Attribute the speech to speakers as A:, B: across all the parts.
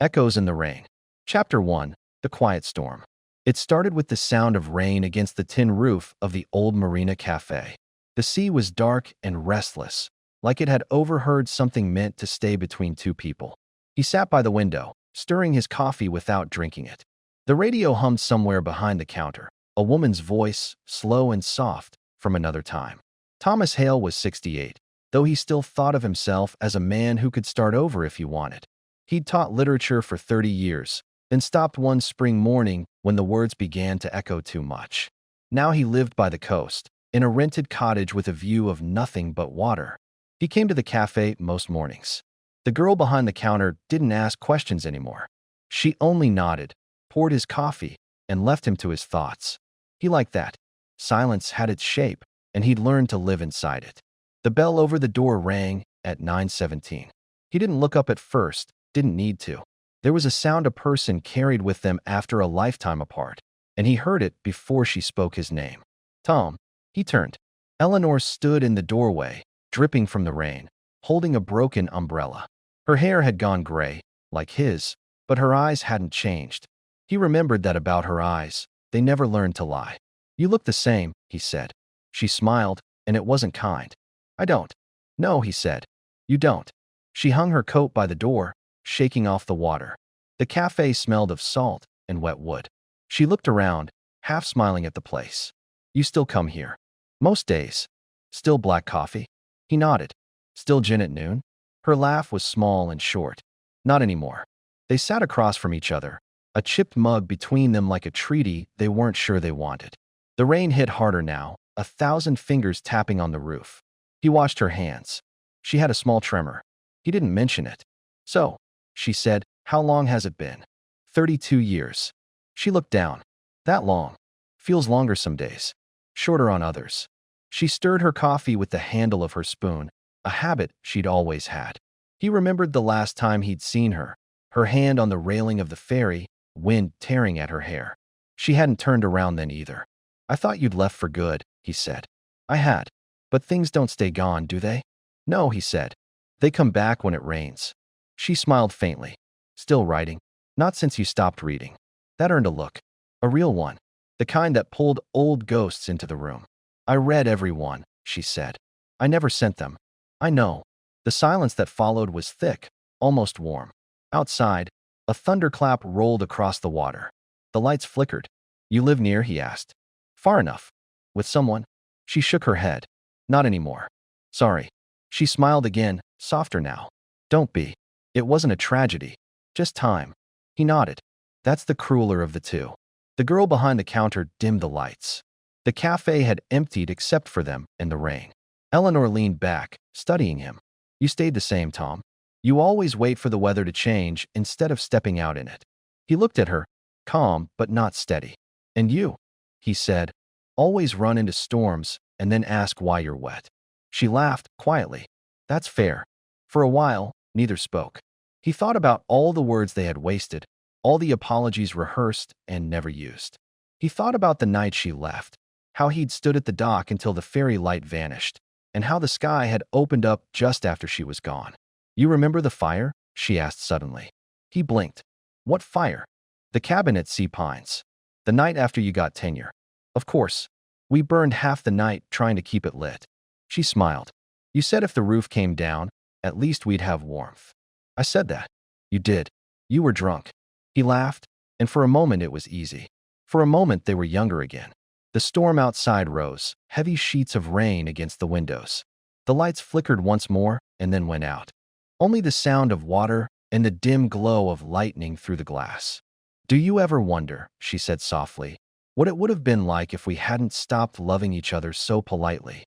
A: Echoes in the Rain. Chapter 1. The Quiet Storm. It started with the sound of rain against the tin roof of the old Marina Cafe. The sea was dark and restless, like it had overheard something meant to stay between two people. He sat by the window, stirring his coffee without drinking it. The radio hummed somewhere behind the counter, a woman's voice, slow and soft, from another time. Thomas Hale was 68, though he still thought of himself as a man who could start over if he wanted. He'd taught literature for 30 years, then stopped one spring morning when the words began to echo too much. Now he lived by the coast, in a rented cottage with a view of nothing but water. He came to the cafe most mornings. The girl behind the counter didn't ask questions anymore. She only nodded, poured his coffee, and left him to his thoughts. He liked that. Silence had its shape, and he'd learned to live inside it. The bell over the door rang at 9:17. He didn't look up at first, didn't need to. There was a sound a person carried with them after a lifetime apart, and he heard it before she spoke his name. Tom. He turned. Eleanor stood in the doorway, dripping from the rain, holding a broken umbrella. Her hair had gone gray, like his, but her eyes hadn't changed. He remembered that about her eyes. They never learned to lie. "You look the same," he said. She smiled, and it wasn't kind. "I don't." "No," he said. "You don't." She hung her coat by the door, shaking off the water. The cafe smelled of salt and wet wood. She looked around, half smiling at the place. "You still come here?" "Most days." "Still black coffee?" He nodded. "Still gin at noon?" Her laugh was small and short. "Not anymore." They sat across from each other, a chipped mug between them like a treaty they weren't sure they wanted. The rain hit harder now, 1,000 fingers tapping on the roof. He watched her hands. She had a small tremor. He didn't mention it. "So," she said, "how long has it been?" 32 years. She looked down. "That long. Feels longer some days. Shorter on others." She stirred her coffee with the handle of her spoon, a habit she'd always had. He remembered the last time he'd seen her, her hand on the railing of the ferry, wind tearing at her hair. She hadn't turned around then either. "I thought you'd left for good," he said. "I had. But things don't stay gone, do they?" "No," he said. "They come back when it rains." She smiled faintly. "Still writing?" "Not since you stopped reading." That earned a look. A real one. The kind that pulled old ghosts into the room. "I read every one," she said. "I never sent them." "I know." The silence that followed was thick, almost warm. Outside, a thunderclap rolled across the water. The lights flickered. "You live near?" he asked. "Far enough." "With someone?" She shook her head. "Not anymore." "Sorry." She smiled again, softer now. "Don't be. It wasn't a tragedy. Just time." He nodded. "That's the crueler of the two." The girl behind the counter dimmed the lights. The cafe had emptied except for them and the rain. Eleanor leaned back, studying him. "You stayed the same, Tom. You always wait for the weather to change instead of stepping out in it." He looked at her, calm but not steady. "And you," he said, "always run into storms and then ask why you're wet." She laughed quietly. "That's fair." For a while, neither spoke. He thought about all the words they had wasted, all the apologies rehearsed and never used. He thought about the night she left, how he'd stood at the dock until the ferry light vanished, and how the sky had opened up just after she was gone. "You remember the fire?" she asked suddenly. He blinked. "What fire?" "The cabin at Sea Pines. The night after you got tenure." "Of course. We burned half the night trying to keep it lit." She smiled. "You said if the roof came down, at least we'd have warmth." "I said that." "You did. You were drunk." He laughed, and for a moment it was easy. For a moment they were younger again. The storm outside rose, heavy sheets of rain against the windows. The lights flickered once more and then went out. Only the sound of water and the dim glow of lightning through the glass. "Do you ever wonder," she said softly, "what it would have been like if we hadn't stopped loving each other so politely?"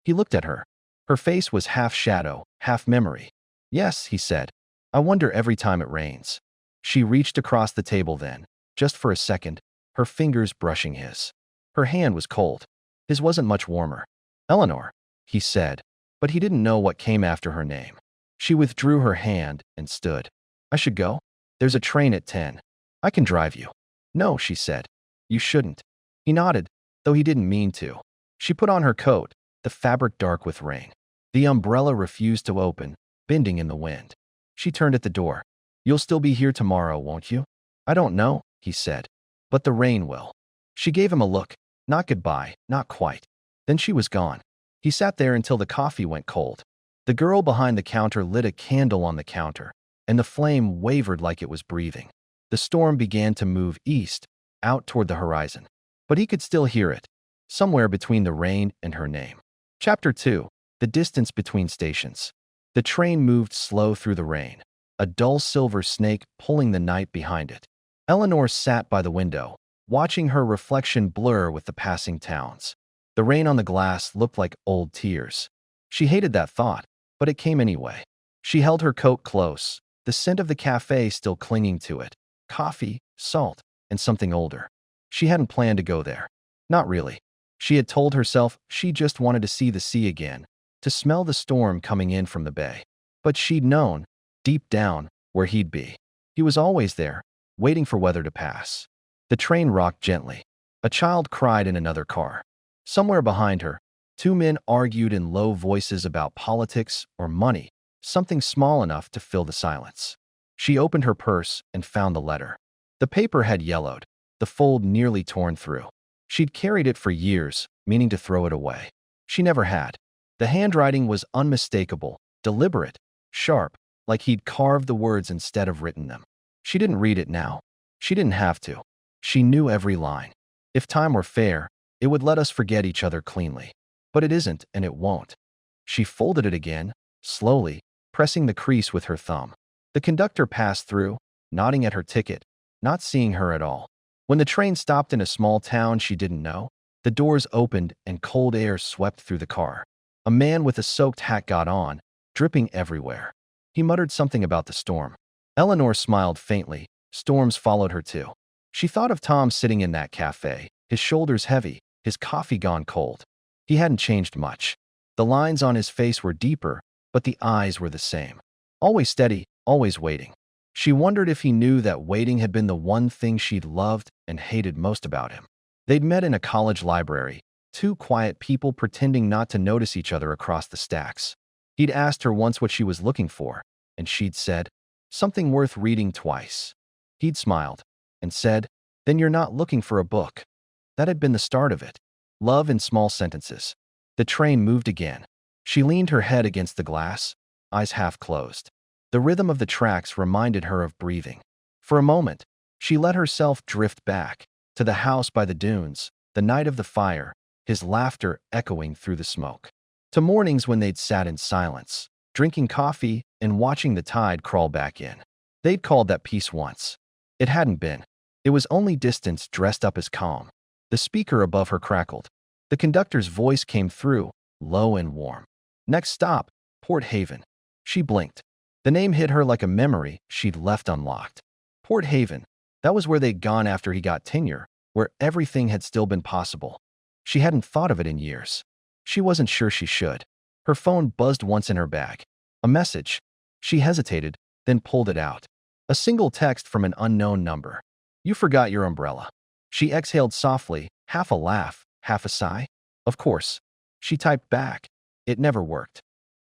A: He looked at her. Her face was half shadow, half memory. "Yes," he said. "I wonder every time it rains." She reached across the table then, just for a second, her fingers brushing his. Her hand was cold. His wasn't much warmer. "Eleanor," he said, but he didn't know what came after her name. She withdrew her hand and stood. "I should go? There's a train at 10. I can drive you." "No," she said. "You shouldn't." He nodded, though he didn't mean to. She put on her coat, the fabric dark with rain. The umbrella refused to open, bending in the wind. She turned at the door. You'll still be here tomorrow, won't you? I don't know, he said. But the rain will. She gave him a look. Not goodbye, not quite. Then she was gone. He sat there until the coffee went cold. The girl behind the counter lit a candle on the counter, and the flame wavered like it was breathing. The storm began to move east, out toward the horizon. But he could still hear it, somewhere between the rain and her name. Chapter 2. The Distance Between Stations. The train moved slow through the rain, a dull silver snake pulling the night behind it. Eleanor sat by the window, watching her reflection blur with the passing towns. The rain on the glass looked like old tears. She hated that thought, but it came anyway. She held her coat close, the scent of the cafe still clinging to it. Coffee, salt, and something older. She hadn't planned to go there. Not really. She had told herself she just wanted to see the sea again, to smell the storm coming in from the bay. But she'd known, deep down, where he'd be. He was always there, waiting for weather to pass. The train rocked gently. A child cried in another car. Somewhere behind her, two men argued in low voices about politics or money, something small enough to fill the silence. She opened her purse and found the letter. The paper had yellowed, the fold nearly torn through. She'd carried it for years, meaning to throw it away. She never had. The handwriting was unmistakable, deliberate, sharp, like he'd carved the words instead of written them. She didn't read it now. She didn't have to. She knew every line. If time were fair, it would let us forget each other cleanly. But it isn't, and it won't. She folded it again, slowly, pressing the crease with her thumb. The conductor passed through, nodding at her ticket, not seeing her at all. When the train stopped in a small town she didn't know, the doors opened and cold air swept through the car. A man with a soaked hat got on, dripping everywhere. He muttered something about the storm. Eleanor smiled faintly. Storms followed her too. She thought of Tom sitting in that cafe, his shoulders heavy, his coffee gone cold. He hadn't changed much. The lines on his face were deeper, but the eyes were the same. Always steady, always waiting. She wondered if he knew that waiting had been the one thing she'd loved and hated most about him. They'd met in a college library, two quiet people pretending not to notice each other across the stacks. He'd asked her once what she was looking for, and she'd said, "Something worth reading twice." He'd smiled and said, "Then you're not looking for a book." That had been the start of it. Love in small sentences. The train moved again. She leaned her head against the glass, eyes half closed. The rhythm of the tracks reminded her of breathing. For a moment, she let herself drift back to the house by the dunes, the night of the fire, his laughter echoing through the smoke. To mornings when they'd sat in silence, drinking coffee and watching the tide crawl back in. They'd called that peace once. It hadn't been. It was only distance dressed up as calm. The speaker above her crackled. The conductor's voice came through, low and warm. "Next stop, Port Haven." She blinked. The name hit her like a memory she'd left unlocked. Port Haven. That was where they'd gone after he got tenure, where everything had still been possible. She hadn't thought of it in years. She wasn't sure she should. Her phone buzzed once in her bag. A message. She hesitated, then pulled it out. A single text from an unknown number. "You forgot your umbrella." She exhaled softly, half a laugh, half a sigh. Of course. She typed back. It never worked.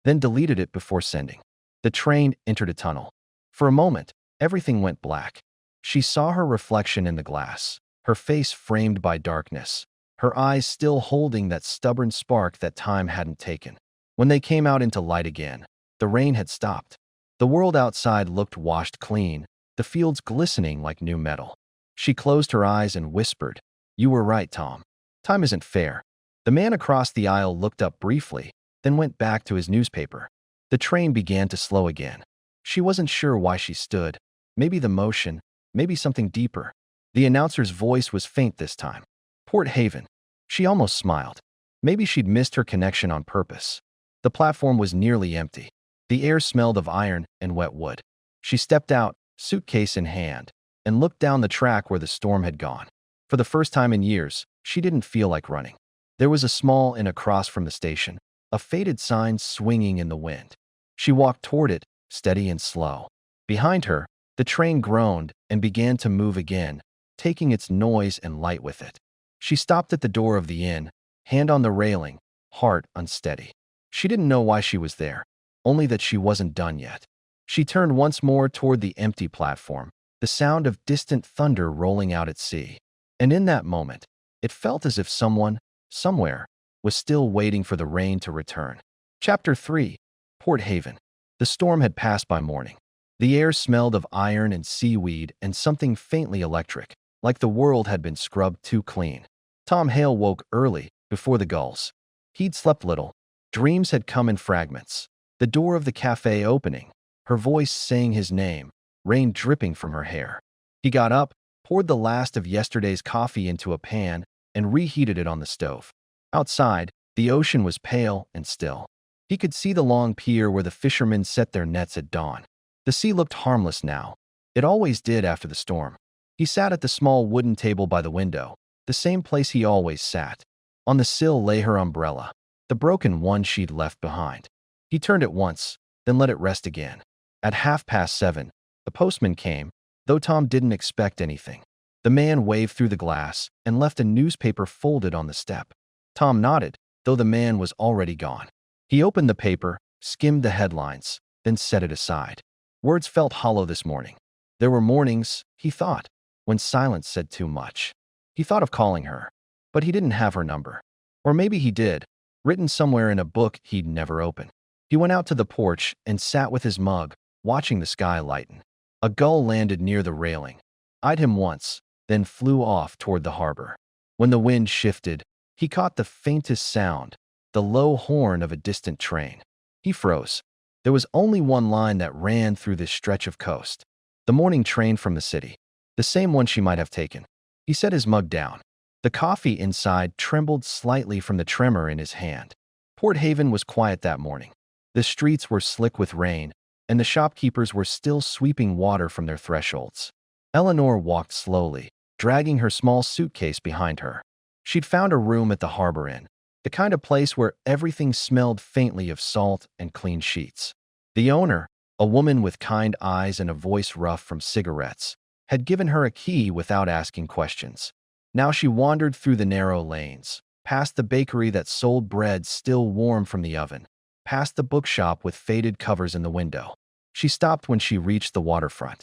A: Then deleted it before sending. The train entered a tunnel. For a moment, everything went black. She saw her reflection in the glass, her face framed by darkness, her eyes still holding that stubborn spark that time hadn't taken. When they came out into light again, the rain had stopped. The world outside looked washed clean, the fields glistening like new metal. She closed her eyes and whispered, "You were right, Tom. Time isn't fair." The man across the aisle looked up briefly, then went back to his newspaper. The train began to slow again. She wasn't sure why she stood. Maybe the motion, maybe something deeper. The announcer's voice was faint this time. Port Haven. She almost smiled. Maybe she'd missed her connection on purpose. The platform was nearly empty. The air smelled of iron and wet wood. She stepped out, suitcase in hand, and looked down the track where the storm had gone. For the first time in years, she didn't feel like running. There was a small inn across from the station, a faded sign swinging in the wind. She walked toward it, steady and slow. Behind her, the train groaned and began to move again, taking its noise and light with it. She stopped at the door of the inn, hand on the railing, heart unsteady. She didn't know why she was there, only that she wasn't done yet. She turned once more toward the empty platform, the sound of distant thunder rolling out at sea. And in that moment, it felt as if someone, somewhere, was still waiting for the rain to return. Chapter 3. Port Haven. The storm had passed by morning. The air smelled of iron and seaweed and something faintly electric, like the world had been scrubbed too clean. Tom Hale woke early, before the gulls. He'd slept little. Dreams had come in fragments. The door of the cafe opening, her voice saying his name, rain dripping from her hair. He got up, poured the last of yesterday's coffee into a pan, and reheated it on the stove. Outside, the ocean was pale and still. He could see the long pier where the fishermen set their nets at dawn. The sea looked harmless now. It always did after the storm. He sat at the small wooden table by the window, the same place he always sat. On the sill lay her umbrella, the broken one she'd left behind. He turned it once, then let it rest again. At 7:30, the postman came, though Tom didn't expect anything. The man waved through the glass and left a newspaper folded on the step. Tom nodded, though the man was already gone. He opened the paper, skimmed the headlines, then set it aside. Words felt hollow this morning. There were mornings, he thought, when silence said too much. He thought of calling her, but he didn't have her number. Or maybe he did, written somewhere in a book he'd never open. He went out to the porch and sat with his mug, watching the sky lighten. A gull landed near the railing, eyed him once, then flew off toward the harbor. When the wind shifted, he caught the faintest sound, the low horn of a distant train. He froze. There was only one line that ran through this stretch of coast. The morning train from the city. The same one she might have taken. He set his mug down. The coffee inside trembled slightly from the tremor in his hand. Port Haven was quiet that morning. The streets were slick with rain, and the shopkeepers were still sweeping water from their thresholds. Eleanor walked slowly, dragging her small suitcase behind her. She'd found a room at the Harbor Inn, the kind of place where everything smelled faintly of salt and clean sheets. The owner, a woman with kind eyes and a voice rough from cigarettes, had given her a key without asking questions. Now she wandered through the narrow lanes, past the bakery that sold bread still warm from the oven, past the bookshop with faded covers in the window. She stopped when she reached the waterfront.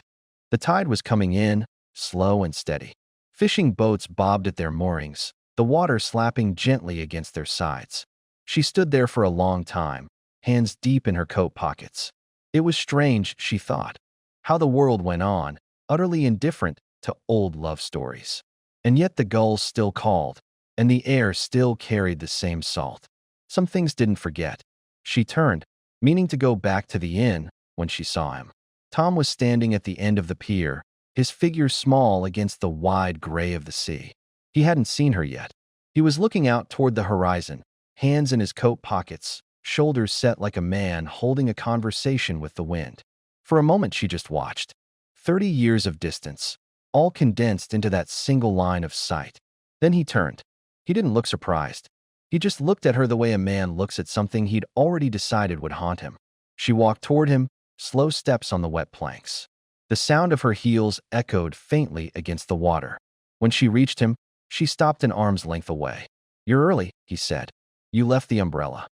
A: The tide was coming in, slow and steady. Fishing boats bobbed at their moorings, the water slapping gently against their sides. She stood there for a long time, hands deep in her coat pockets. It was strange, she thought, how the world went on, utterly indifferent to old love stories. And yet the gulls still called, and the air still carried the same salt. Some things didn't forget. She turned, meaning to go back to the inn, when she saw him. Tom was standing at the end of the pier, his figure small against the wide gray of the sea. He hadn't seen her yet. He was looking out toward the horizon, hands in his coat pockets, shoulders set like a man holding a conversation with the wind. For a moment she just watched. 30 years of distance, all condensed into that single line of sight. Then he turned. He didn't look surprised. He just looked at her the way a man looks at something he'd already decided would haunt him. She walked toward him, slow steps on the wet planks. The sound of her heels echoed faintly against the water. When she reached him, she stopped an arm's length away. "You're early," he said. "You left the umbrella."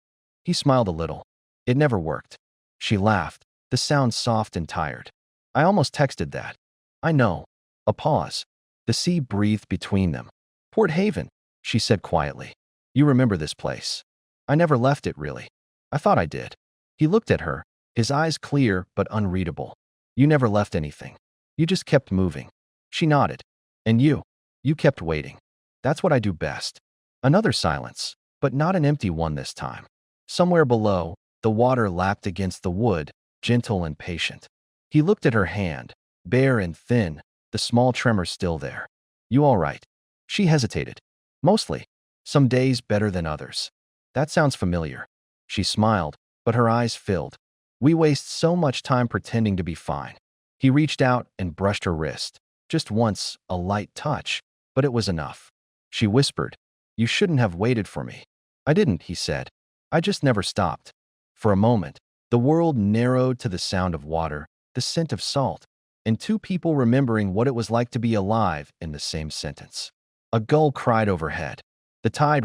A: He smiled a little. It never worked. She laughed, the sound soft and tired. "I almost texted that." "I know." A pause. The sea breathed between them. "Port Haven," she said quietly. "You remember this place." "I never left it, really." "I thought I did." He looked at her, his eyes clear but unreadable. "You never left anything. You just kept moving." She nodded. "And you? You kept waiting." "That's what I do best." Another silence, but not an empty one this time. Somewhere below, the water lapped against the wood, gentle and patient. He looked at her hand, bare and thin, the small tremor still there. "You all right?" She hesitated. "Mostly. Some days better than others." "That sounds familiar." She smiled, but her eyes filled. "We waste so much time pretending to be fine." He reached out and brushed her wrist. Just once, a light touch, but it was enough. She whispered, "You shouldn't have waited for me." "I didn't," he said. "I just never stopped." For a moment, the world narrowed to the sound of water, the scent of salt, and two people remembering what it was like to be alive in the same sentence. A gull cried overhead. The tide